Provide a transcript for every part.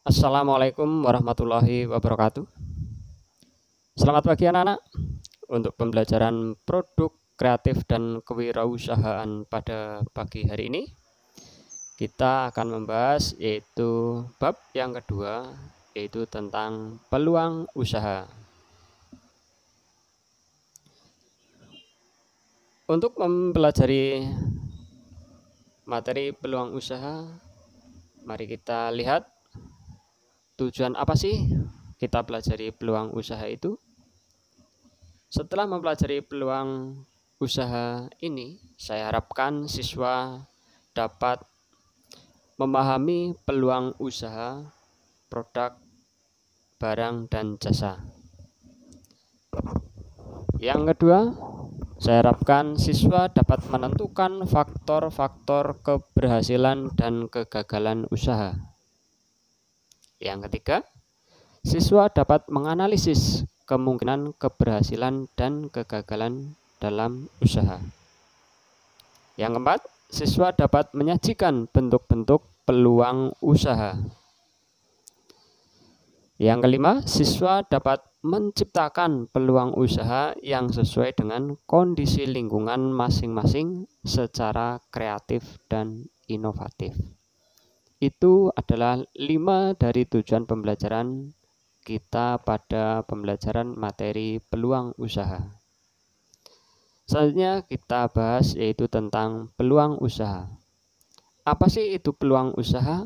Assalamualaikum warahmatullahi wabarakatuh. Selamat pagi anak-anak. Untuk pembelajaran produk kreatif dan kewirausahaan pada pagi hari ini, kita akan membahas yaitu bab yang kedua, yaitu tentang peluang usaha. Untuk mempelajari materi peluang usaha, mari kita lihat tujuan apa sih kita pelajari peluang usaha itu. Setelah mempelajari peluang usaha ini, saya harapkan siswa dapat memahami peluang usaha, produk, barang, dan jasa. Yang kedua, saya harapkan siswa dapat menentukan faktor-faktor keberhasilan dan kegagalan usaha. Yang ketiga, siswa dapat menganalisis kemungkinan keberhasilan dan kegagalan dalam usaha. Yang keempat, siswa dapat menyajikan bentuk-bentuk peluang usaha. Yang kelima, siswa dapat menciptakan peluang usaha yang sesuai dengan kondisi lingkungan masing-masing secara kreatif dan inovatif. Itu adalah 5 dari tujuan pembelajaran kita pada pembelajaran materi peluang usaha. Selanjutnya kita bahas yaitu tentang peluang usaha. Apa sih itu peluang usaha?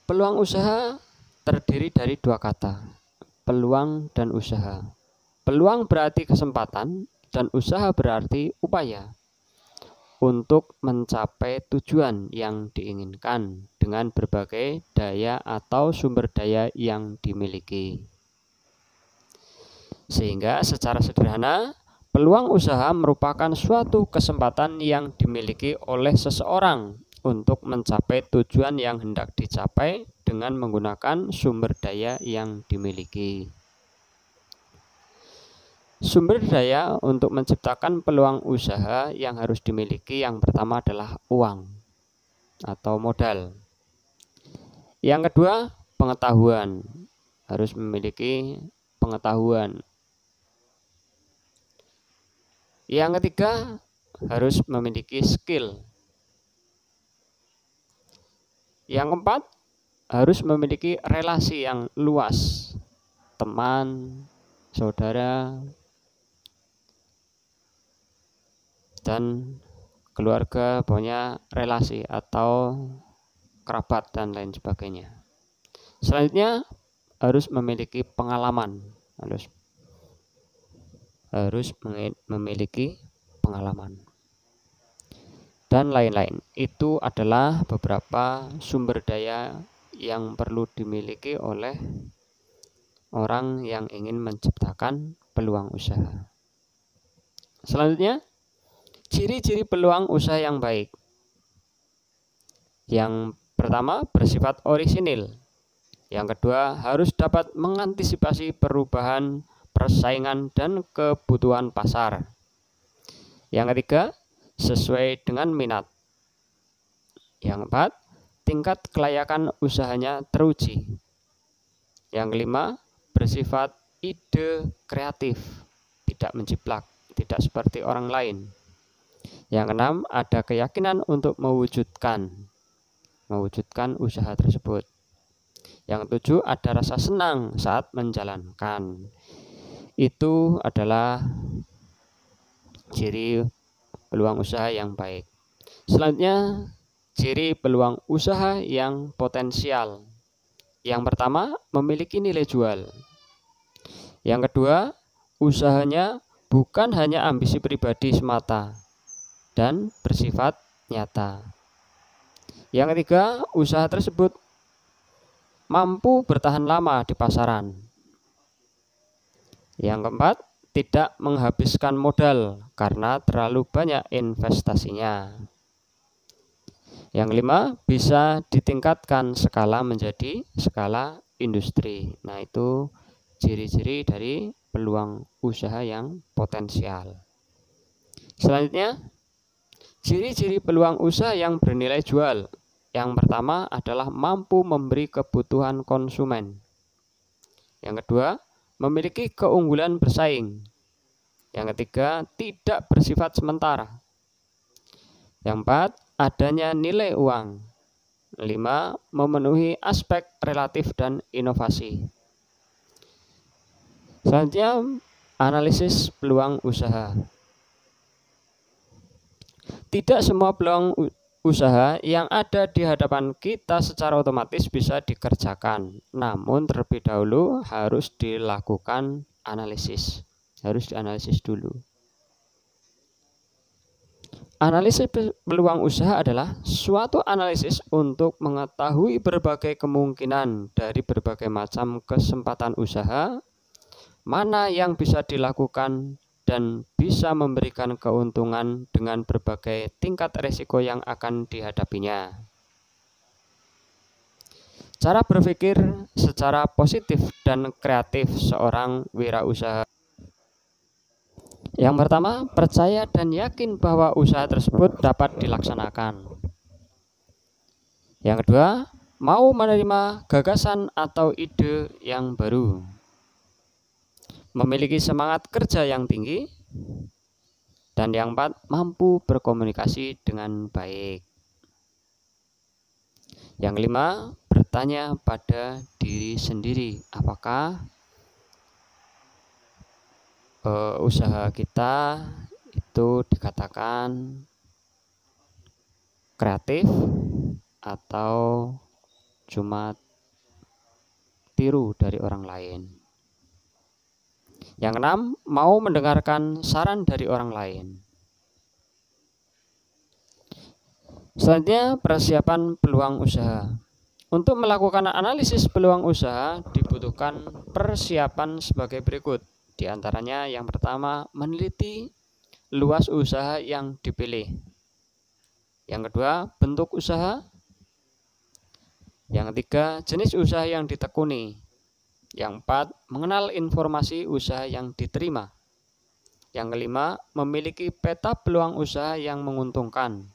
Peluang usaha terdiri dari dua kata, peluang dan usaha. Peluang berarti kesempatan dan usaha berarti upaya untuk mencapai tujuan yang diinginkan dengan berbagai daya atau sumber daya yang dimiliki. Sehingga secara sederhana, peluang usaha merupakan suatu kesempatan yang dimiliki oleh seseorang untuk mencapai tujuan yang hendak dicapai dengan menggunakan sumber daya yang dimiliki. Sumber daya untuk menciptakan peluang usaha yang harus dimiliki yang pertama adalah uang atau modal. Yang kedua, pengetahuan. Harus memiliki pengetahuan. Yang ketiga, harus memiliki skill. Yang keempat, harus memiliki relasi yang luas, teman, saudara, dan keluarga, punya relasi atau kerabat dan lain sebagainya. Selanjutnya harus memiliki pengalaman, harus memiliki pengalaman dan lain-lain. Itu adalah beberapa sumber daya yang perlu dimiliki oleh orang yang ingin menciptakan peluang usaha. Selanjutnya, ciri-ciri peluang usaha yang baik. Yang pertama, bersifat orisinil. Yang kedua, harus dapat mengantisipasi perubahan, persaingan, dan kebutuhan pasar. Yang ketiga, sesuai dengan minat. Yang keempat, tingkat kelayakan usahanya teruji. Yang kelima, bersifat ide kreatif, tidak menjiplak, tidak seperti orang lain. Yang keenam, ada keyakinan untuk mewujudkan usaha tersebut. Yang ketujuh, ada rasa senang saat menjalankan. Itu adalah ciri peluang usaha yang baik. Selanjutnya, ciri peluang usaha yang potensial. Yang pertama, memiliki nilai jual. Yang kedua, usahanya bukan hanya ambisi pribadi semata dan bersifat nyata. Yang ketiga, usaha tersebut mampu bertahan lama di pasaran. Yang keempat, tidak menghabiskan modal karena terlalu banyak investasinya. Yang kelima, bisa ditingkatkan skala menjadi skala industri. Nah, itu ciri-ciri dari peluang usaha yang potensial. Selanjutnya, ciri-ciri peluang usaha yang bernilai jual. Yang pertama adalah mampu memberi kebutuhan konsumen. Yang kedua, memiliki keunggulan bersaing. Yang ketiga, tidak bersifat sementara. Yang keempat, adanya nilai uang. 5. Memenuhi aspek relatif dan inovasi. Selanjutnya, analisis peluang usaha. Tidak semua peluang usaha yang ada di hadapan kita secara otomatis bisa dikerjakan. Namun terlebih dahulu harus dilakukan analisis. Harus dianalisis dulu. Analisis peluang usaha adalah suatu analisis untuk mengetahui berbagai kemungkinan dari berbagai macam kesempatan usaha, mana yang bisa dilakukan dan bisa memberikan keuntungan dengan berbagai tingkat risiko yang akan dihadapinya. Cara berpikir secara positif dan kreatif seorang wirausaha. Yang pertama, percaya dan yakin bahwa usaha tersebut dapat dilaksanakan. Yang kedua, mau menerima gagasan atau ide yang baru. Memiliki semangat kerja yang tinggi. Dan yang keempat, mampu berkomunikasi dengan baik. Yang kelima, bertanya pada diri sendiri, apakah usaha kita itu dikatakan kreatif atau cuma tiru dari orang lain. Yang keenam, mau mendengarkan saran dari orang lain. Selanjutnya, persiapan peluang usaha. Untuk melakukan analisis peluang usaha dibutuhkan persiapan sebagai berikut. Di antaranya yang pertama, meneliti luas usaha yang dipilih. Yang kedua, bentuk usaha. Yang ketiga, jenis usaha yang ditekuni. Yang keempat, mengenal informasi usaha yang diterima. Yang kelima, memiliki peta peluang usaha yang menguntungkan.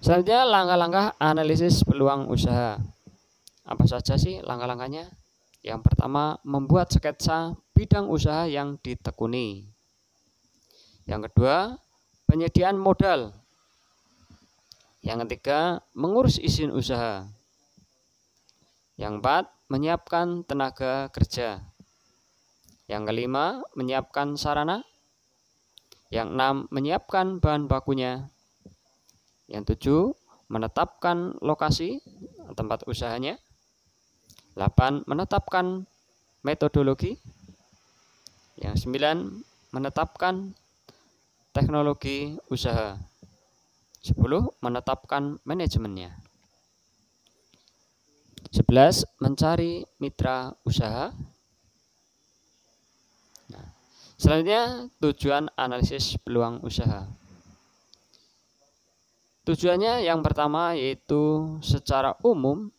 Selanjutnya, langkah-langkah analisis peluang usaha. Apa saja sih langkah-langkahnya? Yang pertama, membuat sketsa bidang usaha yang ditekuni. Yang kedua, penyediaan modal. Yang ketiga, mengurus izin usaha. Yang keempat, menyiapkan tenaga kerja. Yang kelima, menyiapkan sarana. Yang enam, menyiapkan bahan bakunya. Yang tujuh, menetapkan lokasi tempat usahanya. 8. Menetapkan metodologi. Yang 9. Menetapkan teknologi usaha. 10. Menetapkan manajemennya. 11. Mencari mitra usaha. Selanjutnya, tujuan analisis peluang usaha. Tujuannya yang pertama yaitu secara umum,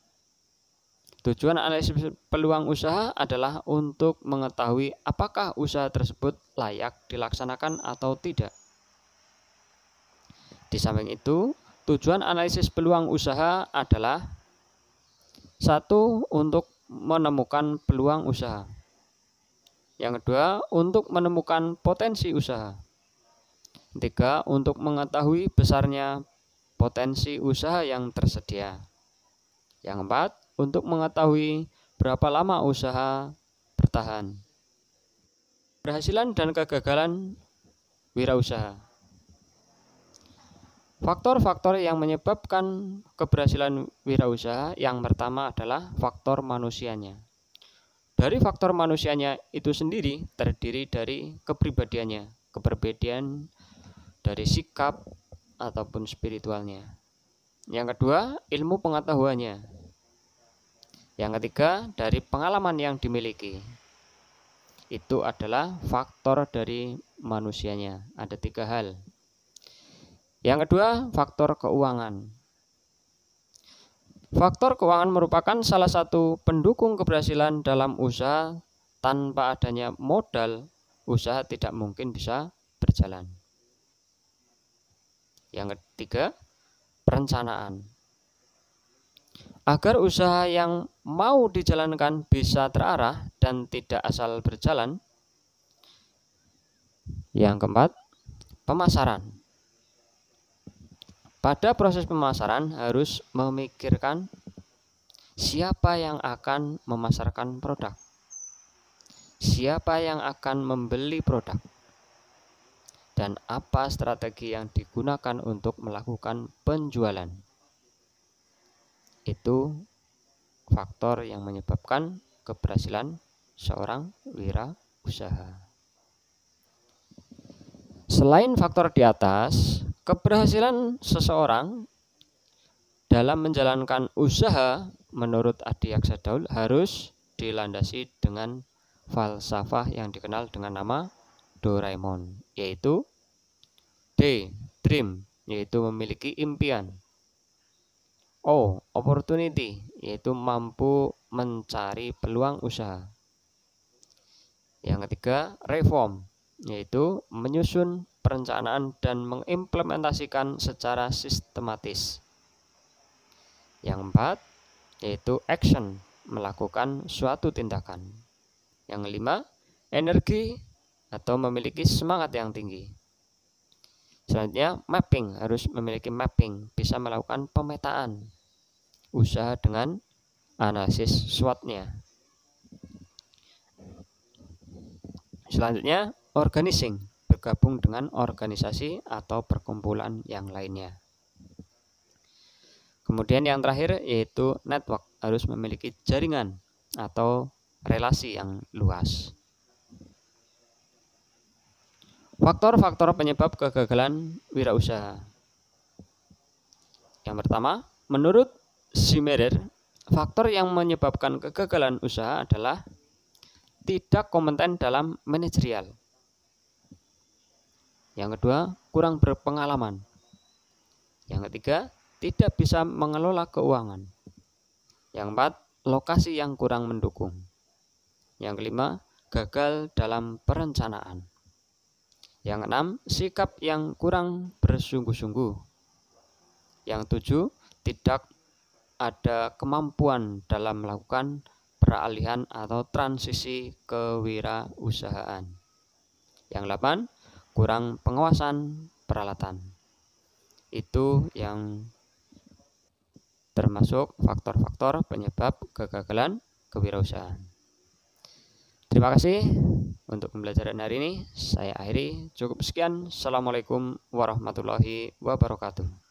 tujuan analisis peluang usaha adalah untuk mengetahui apakah usaha tersebut layak dilaksanakan atau tidak. Di samping itu, tujuan analisis peluang usaha adalah 1. Untuk menemukan peluang usaha. Yang kedua, untuk menemukan potensi usaha. 3. Untuk mengetahui besarnya potensi usaha yang tersedia. Yang keempat, untuk mengetahui berapa lama usaha bertahan. Keberhasilan dan kegagalan wirausaha. Faktor-faktor yang menyebabkan keberhasilan wirausaha yang pertama adalah faktor manusianya. Dari faktor manusianya itu sendiri terdiri dari kepribadiannya, kepribadian dari sikap ataupun spiritualnya. Yang kedua, ilmu pengetahuannya. Yang ketiga, dari pengalaman yang dimiliki. Itu adalah faktor dari manusianya. Ada 3 hal. Yang kedua, faktor keuangan. Faktor keuangan merupakan salah satu pendukung keberhasilan dalam usaha. Tanpa adanya modal, usaha tidak mungkin bisa berjalan. Yang ketiga, perencanaan. Agar usaha yang mau dijalankan bisa terarah dan tidak asal berjalan. Yang keempat, pemasaran. Pada proses pemasaran harus memikirkan siapa yang akan memasarkan produk, siapa yang akan membeli produk, dan apa strategi yang digunakan untuk melakukan penjualan. Itu faktor yang menyebabkan keberhasilan seorang wirausaha. Selain faktor di atas, keberhasilan seseorang dalam menjalankan usaha menurut Adi Aksa Daul harus dilandasi dengan falsafah yang dikenal dengan nama Doraemon, yaitu D, dream, yaitu memiliki impian. O, opportunity, yaitu mampu mencari peluang usaha. Yang ketiga, reform, yaitu menyusun perencanaan dan mengimplementasikan secara sistematis. Yang keempat, yaitu action, melakukan suatu tindakan. Yang kelima, energi atau memiliki semangat yang tinggi. Selanjutnya, mapping, harus memiliki mapping, bisa melakukan pemetaan usaha dengan analisis SWOT-nya. Selanjutnya, organizing, bergabung dengan organisasi atau perkumpulan yang lainnya. Kemudian yang terakhir yaitu network, harus memiliki jaringan atau relasi yang luas. Faktor-faktor penyebab kegagalan wirausaha. Yang pertama, menurut Zimmerer, faktor yang menyebabkan kegagalan usaha adalah tidak kompeten dalam manajerial. Yang kedua, kurang berpengalaman. Yang ketiga, tidak bisa mengelola keuangan. Yang keempat, lokasi yang kurang mendukung. Yang kelima, gagal dalam perencanaan. Yang keenam, sikap yang kurang bersungguh-sungguh. Yang tujuh, tidak ada kemampuan dalam melakukan peralihan atau transisi kewirausahaan. Yang delapan, kurang pengawasan peralatan. Itu yang termasuk faktor-faktor penyebab kegagalan kewirausahaan. Terima kasih untuk pembelajaran hari ini. Saya akhiri, cukup sekian. Assalamualaikum warahmatullahi wabarakatuh.